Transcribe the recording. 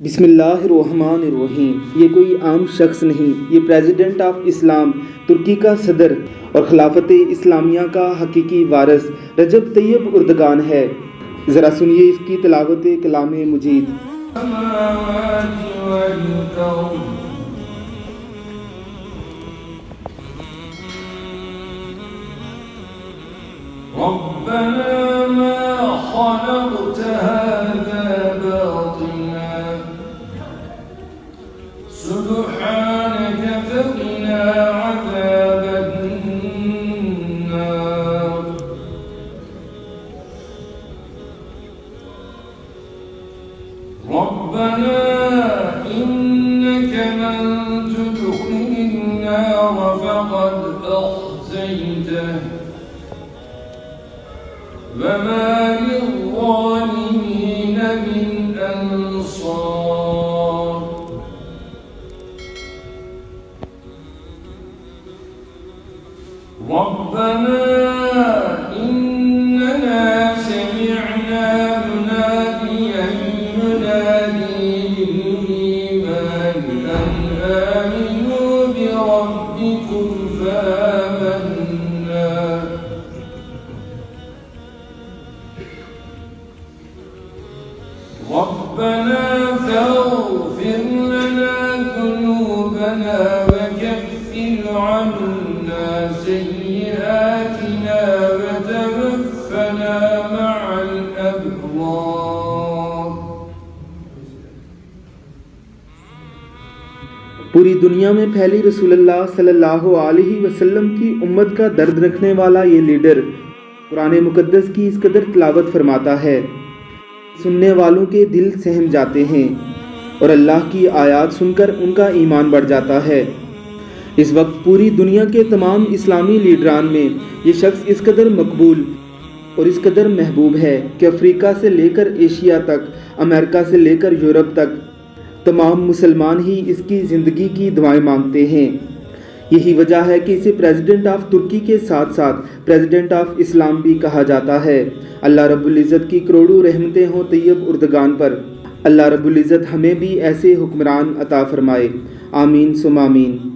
बिस्मिल्लाहिर्रहमानिर्रहीम। ये कोई आम शख्स नहीं, ये प्रेसिडेंट ऑफ इस्लाम, तुर्की का सदर और खिलाफत इस्लामिया का हकीकी वारिस रजब तैयब उर्दगान है। ज़रा सुनिए इसकी तिलावत कलाम मुजीद। سبحانك فقنا عذاب النار ربنا إنك من تدخل النار فقد أخزيته وما للظالمين من أنصار ربنا إننا سمعنا مناديا ينادي للإيمان أن آمنوا بربكم فآمنا ربنا فاغفر لنا ذنوبنا وكفر عنا سيئاتنا وتوفنا مع الأبرار। पूरी दुनिया में फैली रसूलुल्लाह सल्लल्लाहु अलैहि वसल्लम की उम्मत का दर्द रखने वाला ये लीडर कुरान मुकद्दस की इस कदर तिलावत फरमाता है, सुनने वालों के दिल सहम जाते हैं और अल्लाह की आयत सुनकर उनका ईमान बढ़ जाता है। इस वक्त पूरी दुनिया के तमाम इस्लामी लीडरान में ये शख्स इस कदर मकबूल और इस कदर महबूब है कि अफ्रीका से लेकर एशिया तक, अमेरिका से लेकर यूरोप तक तमाम मुसलमान ही इसकी ज़िंदगी की दुआएं मांगते हैं। यही वजह है कि इसे प्रेसिडेंट ऑफ तुर्की के साथ साथ प्रेसिडेंट ऑफ इस्लाम भी कहा जाता है। अल्लाह रब्बुल इज़्ज़त की करोड़ों रहमतें हों तैयब उर्दगान पर। अल्लाह रब्बुल इज़्ज़त हमें भी ऐसे हुक्मरान अता फरमाए। आमीन सुम आमीन।